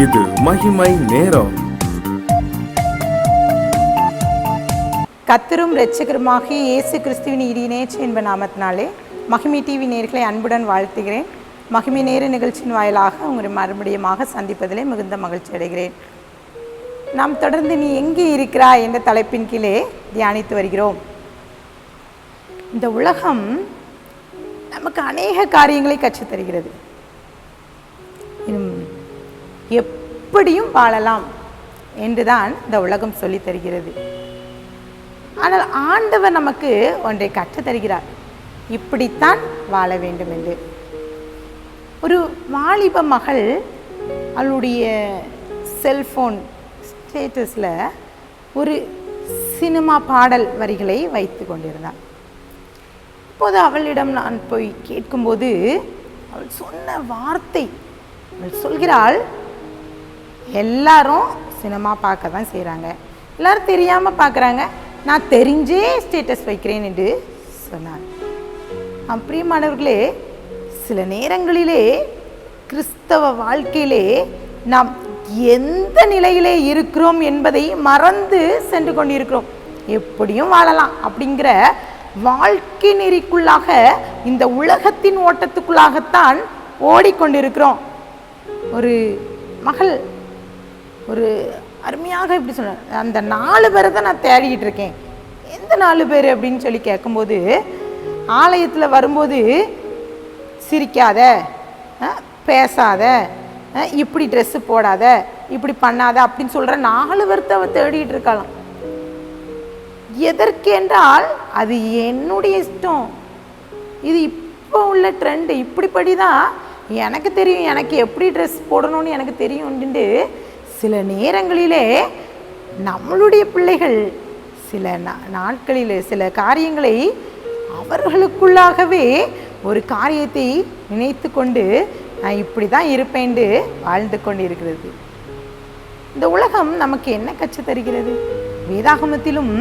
இது மகிமை நேரம். கர்த்தரும் இரட்சகருமாகிய இயேசு கிறிஸ்துவின் இணையற்ற என்ப நாமத்தினாலே மகிமை டிவி நேயர்களை அன்புடன் வாழ்த்துகிறேன். மகிமை நேர நிகழ்ச்சியின் வாயிலாக உங்களை மறுபடியுமாக சந்திப்பதிலே மிகுந்த மகிழ்ச்சி அடைகிறேன். நாம் தொடர்ந்து நீ எங்கே இருக்கிறாய் என்ற தலைப்பின் கீழே தியானித்து வருகிறோம். இந்த உலகம் நமக்கு அநேக காரியங்களை கற்றுத்தருகிறது. எப்படியும் வாழலாம் என்றுதான் இந்த உலகம் சொல்லி தருகிறது. ஆனால் ஆண்டவர் நமக்கு ஒன்றை கற்றுத்தருகிறார், இப்படித்தான் வாழ வேண்டும் என்று. ஒரு வாலிப மகள் அவளுடைய செல்போன் ஸ்டேட்டஸில் ஒரு சினிமா பாடல் வரிகளை வைத்து கொண்டிருந்தாள். இப்போது அவளிடம் நான் போய் கேட்கும்போது அவள் சொன்ன வார்த்தை, அவள் சொல்கிறாள், எல்லாரும் சினிமா பார்க்க தான் செய்கிறாங்க, எல்லோரும் தெரியாமல் பார்க்குறாங்க, நான் தெரிஞ்சே ஸ்டேட்டஸ் வைக்கிறேன் என்று சொன்னார். பிரியமானவர்களே, சில நேரங்களிலே கிறிஸ்தவ வாழ்க்கையிலே நாம் எந்த நிலையிலே இருக்கிறோம் என்பதை மறந்து சென்று கொண்டிருக்கிறோம். எப்படியும் வாழலாம் அப்படிங்கிற வாழ்க்கை நெறிக்குள்ளாக, இந்த உலகத்தின் ஓட்டத்துக்குள்ளாகத்தான் ஓடிக்கொண்டிருக்கிறோம். ஒரு மகள் ஒரு அருமையாக இப்படி சொன்னார், அந்த 4 பேரை தான் நான் தேடிக்கிட்டு இருக்கேன். எந்த 4 பேர் அப்படின்னு சொல்லி கேட்கும்போது, ஆலயத்தில் வரும்போது சிரிக்காத, பேசாத, இப்படி ட்ரெஸ்ஸு போடாத, இப்படி பண்ணாத அப்படின்னு சொல்கிற 4 பேர்த்த அவ தேடிட்டு இருக்கலாம். எதற்கென்றால் அது என்னுடைய இஷ்டம், இது இப்போ உள்ள ட்ரெண்டு, இப்படிப்படி தான் எனக்கு தெரியும், எனக்கு எப்படி ட்ரெஸ் போடணும்னு எனக்கு தெரியும்ட்டு சில நேரங்களிலே நம்மளுடைய பிள்ளைகள் சில நாட்களில் சில காரியங்களை அவர்களுக்குள்ளாகவே ஒரு காரியத்தை நினைத்து கொண்டு நான் இப்படி தான் இருப்பேன்ட்டு வாழ்ந்து கொண்டு இருக்கிறது. இந்த உலகம் நமக்கு என்ன கற்று தருகிறது? வேதாகமத்திலும்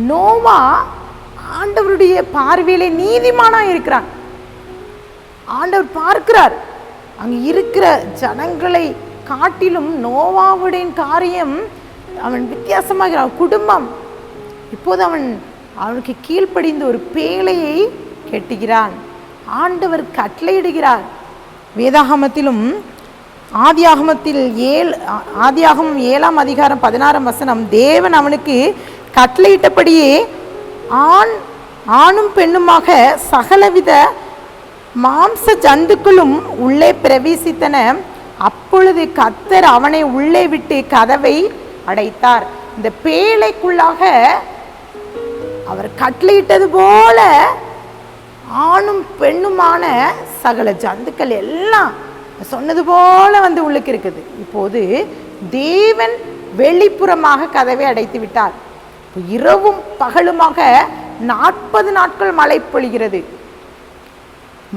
நோவா ஆண்டவருடைய பார்வையிலே நீதிமானாக இருக்கிறான். ஆண்டவர் பார்க்கிறார், அங்கே இருக்கிற ஜனங்களை காட்டிலும் நோவாவுடைய காரியம் அவன் வித்தியாசமாக, குடும்பம். இப்போது அவனுக்கு கீழ்ப்படிந்து ஒரு பேழையை கெட்டுகிறான். ஆண்டவர் கட்டளையிடுகிறார். வேதாகமத்திலும் ஆதியாகமம் 7ஆம் அதிகாரம் 16ஆம் வசனம், தேவன் அவனுக்கு கட்டளையிட்டபடியே ஆணும் பெண்ணுமாக சகலவித மாம்ச ஜந்துக்களும் உள்ளே பிரவேசித்தன. அப்பொழுது கர்த்தர் அவனை உள்ளே விட்டு கதவை அடைத்தார். இந்த பேழைக்குள்ளாக அவர் கட்டளையிட்டது போல ஆணும் பெண்ணுமான சகல ஜந்துக்கள் எல்லாம் சொன்னது போல உள்ளுக்கு இருக்குது. இப்போது தேவன் வெளிப்புறமாக கதவை அடைத்து விட்டார். இரவும் பகலுமாக 40 நாட்கள் மழை பொழிகிறது.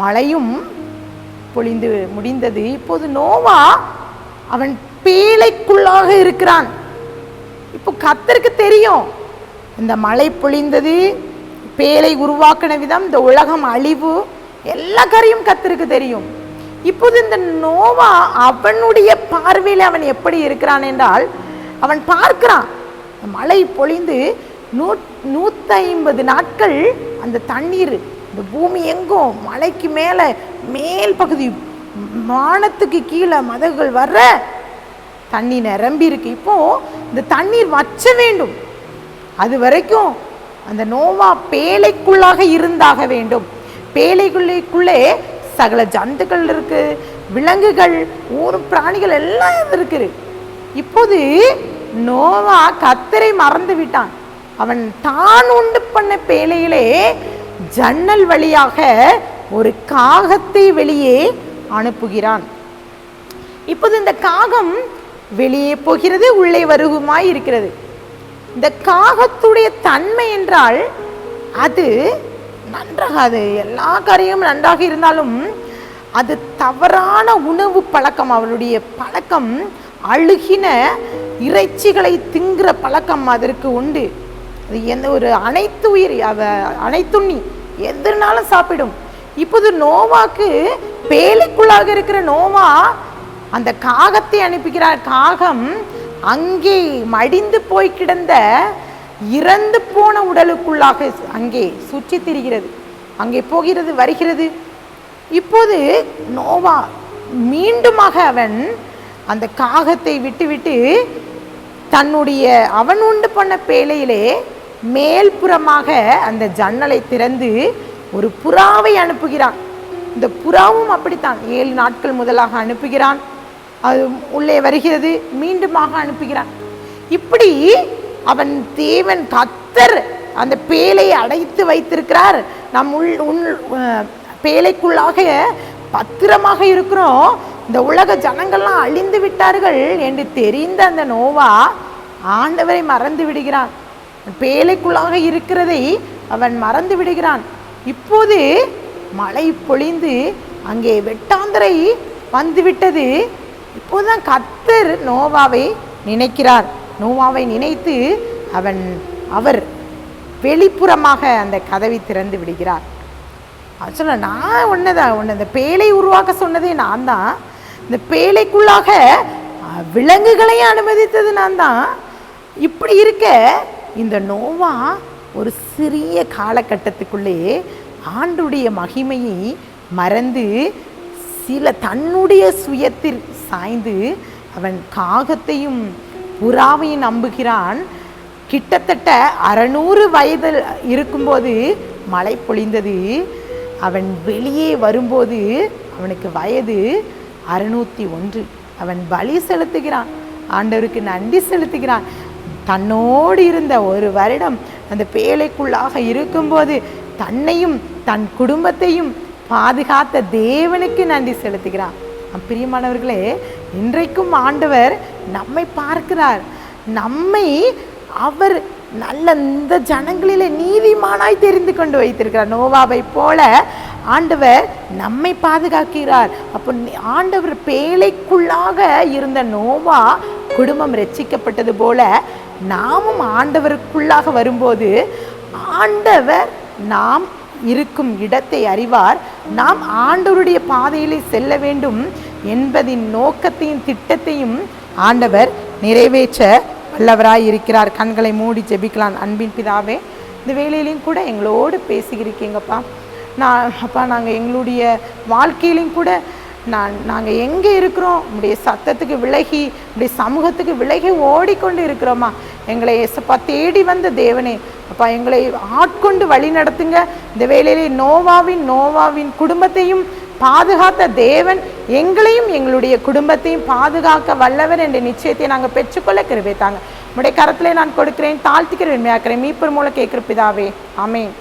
மழையும் பொழிந்து முடிந்தது. இப்போது நோவா அவன் பேழைக்குள்ளாக இருக்கிறான். இப்போ கர்த்தருக்கு தெரியும், இந்த மழை பொழிந்தது, பேழை உருவாக்கின விதம், இந்த உலகம் அழிவு, எல்லா காரியம் கர்த்தருக்கு தெரியும். இப்போது இந்த நோவா அவனுடைய பார்வையில் அவன் எப்படி இருக்கிறான் என்றால், அவன் பார்க்கிறான் மழை பொழிந்து 150 நாட்கள் அந்த தண்ணீர், இந்த பூமி எங்கும் மலைக்கு மேலே மேல் பகுதி வானத்துக்கு கீழே மதகுகள் வர்ற தண்ணி நிரம்பி இருக்கு. இப்போ இந்த தண்ணீர் வற்ற வேண்டும். அது வரைக்கும் அந்த நோவா பேழைக்குள்ளாக இருந்தாக வேண்டும். பேழைக்குள்ளே சகல ஜந்துக்கள் இருக்கு, விலங்குகள், ஊரும் பிராணிகள் எல்லாம் இருக்குது. இப்போது நோவா கர்த்தரை மறந்து விட்டான். அவன் தான் உண்டு பண்ண பேழையிலே ஜன்னல் வழியாக ஒரு காகத்தை வெளியே அனுப்புகிறான். இப்போது இந்த காகம் வெளியே போகிறது, உள்ளே வருகுமாய் இருக்கிறது. இந்த காகத்துடைய தன்மை என்றால், அது நன்றாக, அது எல்லா காரியமும் நன்றாக இருந்தாலும் அது தவறான உணவு பழக்கம், அவளுடைய பழக்கம் அழுகின இறைச்சிகளை திங்கிற பழக்கம் அதற்கு உண்டு. அது எந்த ஒரு அனைத்துண்ணி எதுனாலும் சாப்பிடும். இப்போது நோவாக்கு பேழைக்குள்ளாக இருக்கிற நோவா அந்த காகத்தை அனுப்புகிறார். காகம் அங்கே மடிந்து போய் கிடந்த இறந்து போன உடலுக்குள்ளாக அங்கே சுற்றி திரிகிறது, அங்கே போகிறது வருகிறது. இப்போது நோவா மீண்டுமாக அவன் அந்த காகத்தை விட்டுவிட்டு தன்னுடைய அவன் உண்டு பண்ண பேழையிலே மேல்புறமாக அந்த ஜன்னலை திறந்து ஒரு புறாவை அனுப்புகிறான். இந்த புறாவும் அப்படித்தான் 7 நாட்கள் முதலாக அனுப்புகிறான். அது உள்ளே வருகிறது, மீண்டுமாக அனுப்புகிறான். இப்படி அவன் தேவன் கர்த்தர் அந்த பேழையை அடைத்து வைத்திருக்கிறார். நம் பேழைக்குள்ளாக பத்திரமாக இருக்கிறோம், இந்த உலக ஜனங்கள்லாம் அழிந்து விட்டார்கள் என்று தெரிந்த அந்த நோவா ஆண்டவரை மறந்து விடுகிறான். பேழைக்குள்ளாக இருக்கிறதை அவன் மறந்து விடுகிறான். இப்போது மழை பொழிந்து அங்கே வெட்டாந்தரை வந்துவிட்டது. இப்போதுதான் கர்த்தர் நோவாவை நினைக்கிறார். நோவாவை நினைத்து அவர் வெளிப்புறமாக அந்த கதவை திறந்து விடுகிறார். சொல்ல நான் ஒன்று இந்த பேழை உருவாக்க சொன்னதே நான் தான், இந்த பேழைக்குள்ளாக விலங்குகளையும் அனுமதித்தது நான் தான். இப்படி இருக்க இந்த நோவா ஒரு சிறிய காலகட்டத்துக்குள்ளே ஆண்டுடைய மகிமையை மறந்து சில தன்னுடைய சுயத்தில் சாய்ந்து அவன் காகத்தையும் புறாவையும் நம்புகிறான். கிட்டத்தட்ட 600 வயது இருக்கும்போது மழை பொழிந்தது. அவன் வெளியே வரும்போது அவனுக்கு வயது 601. அவன் பலி செலுத்துகிறான், ஆண்டவருக்கு நன்றி செலுத்துகிறான். தன்னோடு இருந்த 1 வருடம் அந்த பேழைக்குள்ளாக இருக்கும்போது தன்னையும் தன் குடும்பத்தையும் பாதுகாத்த தேவனுக்கு நன்றி செலுத்துகிறான். பிரியமானவர்களே, இன்றைக்கும் ஆண்டவர் நம்மை பார்க்கிறார். நம்மை அவர் நல்ல இந்த ஜனங்களிலே நீதிமானாய் தெரிந்து கொண்டு வைத்திருக்கிறார். நோவாவை போல ஆண்டவர் நம்மை பாதுகாக்கிறார். அப்போ ஆண்டவர் பேழைக்குள்ளாக இருந்த நோவா குடும்பம் ரட்சிக்கப்பட்டது போல நாமும் ஆண்டவருக்குள்ளாக வரும்போது ஆண்டவர் நாம் இருக்கும் இடத்தை அறிவார். நாம் ஆண்டவருடைய பாதையிலே செல்ல வேண்டும் என்பதின் நோக்கத்தையும் திட்டத்தையும் ஆண்டவர் நிறைவேற்ற வல்லவராய் இருக்கிறார். கண்களை மூடி ஜெபிக்கலாம். அன்பின் பிதாவே, இந்த வேளையிலையும் கூட எங்களோடு பேசியிருக்கீங்கப்பா. நாங்கள் எங்களுடைய வாழ்க்கையிலையும் கூட நாங்கள் எங்கே இருக்கிறோம், உங்களுடைய சத்தத்துக்கு விலகி, உங்களுடைய சமூகத்துக்கு விலகி ஓடிக்கொண்டு இருக்கிறோமா. எங்களை ஏசப்பா தேடி வந்த தேவனே, அப்பா எங்களை ஆட்கொண்டு வழி நடத்துங்க. இந்த வேளையிலே நோவாவின் குடும்பத்தையும் பாதுகாத்த தேவன் எங்களையும் எங்களுடைய குடும்பத்தையும் பாதுகாக்க வல்லவர் என்ற நிச்சயத்தை நாங்கள் பெற்றுக்கொள்ள கிருபை தாங்க. உடைய கரத்திலே நான் கொடுக்கிறேன், தாழ்த்திக்கிறேன், மீட்பர் மூலம் கேட்கிற பிதாவே, ஆமென்.